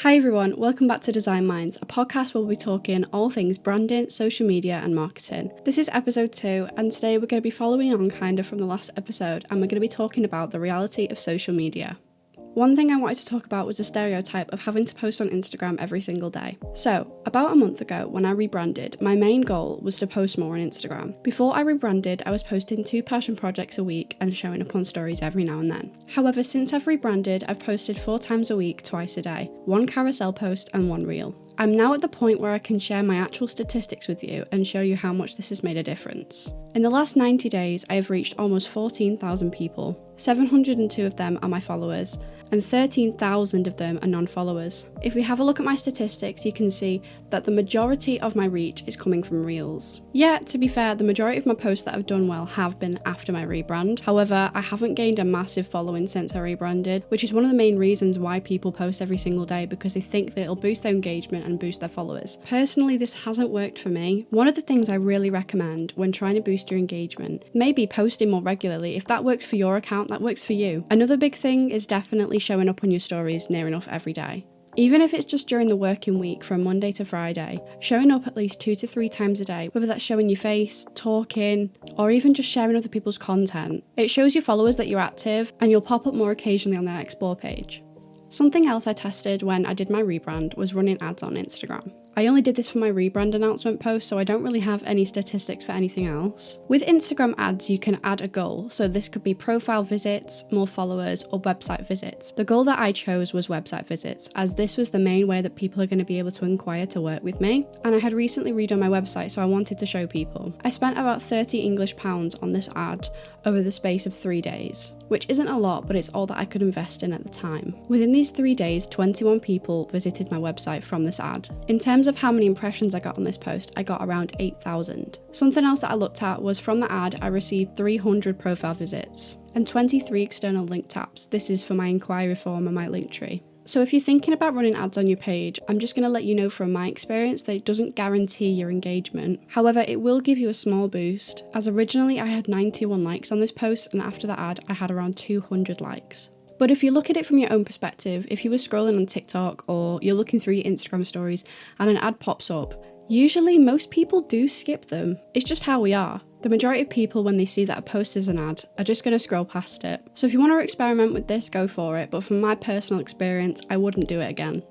Hi everyone, welcome back to Design Minds, a podcast where we'll be talking all things branding, social media and marketing. This is episode 2 and today we're going to be following on kind of from the last episode and we're going to be talking about the reality of social media. One thing I wanted to talk about was the stereotype of having to post on Instagram every single day. So, about a month ago when I rebranded, my main goal was to post more on Instagram. Before I rebranded, I was posting 2 passion projects a week and showing up on stories every now and then. However, since I've rebranded, I've posted 4 times a week, twice a day, 1 carousel post and 1 reel. I'm now at the point where I can share my actual statistics with you and show you how much this has made a difference. In the last 90 days, I have reached almost 14,000 people. 702 of them are my followers, and 13,000 of them are non-followers. If we have a look at my statistics, you can see that the majority of my reach is coming from Reels. Yeah, to be fair, the majority of my posts that have done well have been after my rebrand. However, I haven't gained a massive following since I rebranded, which is one of the main reasons why people post every single day, because they think that it'll boost their engagement and boost their followers. Personally, this hasn't worked for me. One of the things I really recommend when trying to boost your engagement may be posting more regularly. If that works for your account, that works for you. Another big thing is definitely showing up on your stories near enough every day. Even if it's just during the working week from Monday to Friday, showing up at least 2 to 3 times a day, whether that's showing your face, talking, or even just sharing other people's content. It shows your followers that you're active and you'll pop up more occasionally on their explore page. Something else I tested when I did my rebrand was running ads on Instagram. I only did this for my rebrand announcement post, so I don't really have any statistics for anything else. With Instagram ads, you can add a goal, so this could be profile visits, more followers, or website visits. The goal that I chose was website visits, as this was the main way that people are going to be able to inquire to work with me, and I had recently redone my website, so I wanted to show people. I spent about £30 on this ad over the space of 3 days, which isn't a lot, but it's all that I could invest in at the time. Within these 3 days, 21 people visited my website from this ad. In terms of how many impressions I got on this post, I got around 8,000. Something else that I looked at was from the ad, I received 300 profile visits and 23 external link taps. This is for my inquiry form and my link tree. So if you're thinking about running ads on your page, I'm just going to let you know from my experience that it doesn't guarantee your engagement. However, it will give you a small boost, as originally I had 91 likes on this post and after the ad I had around 200 likes. But if you look at it from your own perspective, if you were scrolling on TikTok or you're looking through your Instagram stories and an ad pops up, usually most people do skip them. It's just how we are. The majority of people, when they see that a post is an ad, are just going to scroll past it. So if you want to experiment with this, go for it, but from my personal experience, I wouldn't do it again.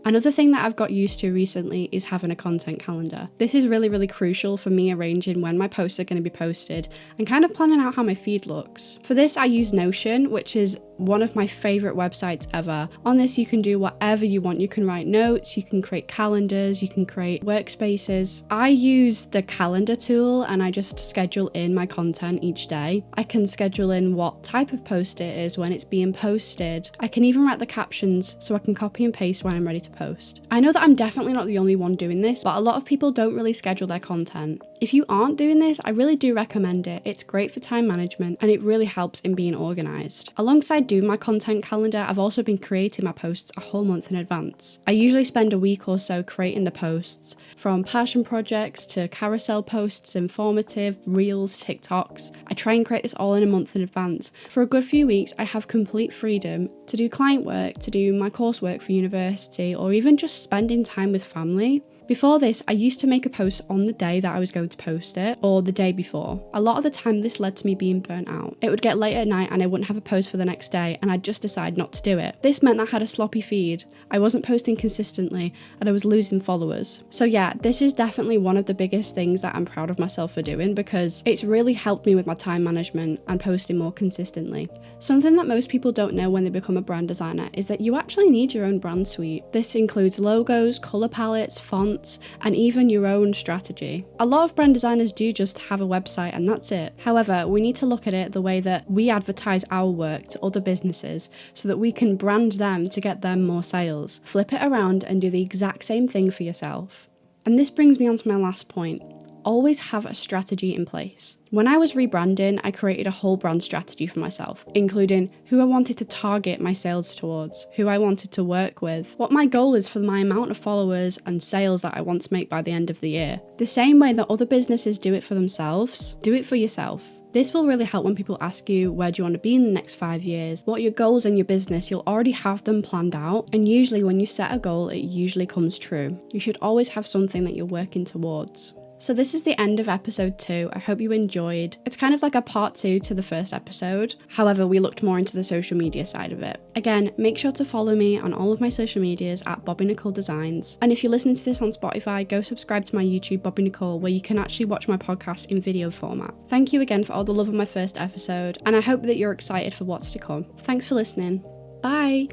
Another thing that I've got used to recently is having a content calendar. This is really crucial for me arranging when my posts are going to be posted and kind of planning out how my feed looks. For this, I use Notion, which is one of my favourite websites ever. On this, you can do whatever you want. You can write notes, you can create calendars, you can create workspaces. I use the calendar tool and I just schedule in my content each day. I can schedule in what type of post it is, when it's being posted. I can even write the captions so I can copy and paste when I'm ready to post. I know that I'm definitely not the only one doing this, but a lot of people don't really schedule their content. If you aren't doing this, I really do recommend it. It's great for time management and it really helps in being organised. Alongside doing my content calendar, I've also been creating my posts a whole month in advance. I usually spend a week or so creating the posts, from passion projects to carousel posts, informative, reels, TikToks. I try and create this all in a month in advance. For a good few weeks, I have complete freedom to do client work, to do my coursework for university, or even just spending time with family. Before this, I used to make a post on the day that I was going to post it, or the day before. A lot of the time this led to me being burnt out. It would get late at night and I wouldn't have a post for the next day and I'd just decide not to do it. This meant I had a sloppy feed, I wasn't posting consistently, and I was losing followers. So yeah, this is definitely one of the biggest things that I'm proud of myself for doing, because it's really helped me with my time management and posting more consistently. Something that most people don't know when they become a brand designer is that you actually need your own brand suite. This includes logos, colour palettes, fonts, and even your own strategy. A lot of brand designers do just have a website and that's it. However, we need to look at it the way that we advertise our work to other businesses so that we can brand them to get them more sales. Flip it around and do the exact same thing for yourself. And this brings me on to my last point. always have a strategy in place. When I was rebranding, I created a whole brand strategy for myself, including who I wanted to target my sales towards, who I wanted to work with, what my goal is for my amount of followers and sales that I want to make by the end of the year. The same way that other businesses do it for themselves, do it for yourself. This will really help when people ask you, where do you want to be in the next 5 years? What are your goals in your business? You'll already have them planned out. And usually when you set a goal, it usually comes true. You should always have something that you're working towards. So this is the end of episode 2. I hope you enjoyed. It's kind of like a part 2 to the first episode. However, we looked more into the social media side of it. Again, make sure to follow me on all of my social medias at Bobbi Nicole Designs. And if you're listening to this on Spotify, go subscribe to my YouTube, Bobbi Nicole, where you can actually watch my podcast in video format. Thank you again for all the love of my first episode, and I hope that you're excited for what's to come. Thanks for listening. Bye!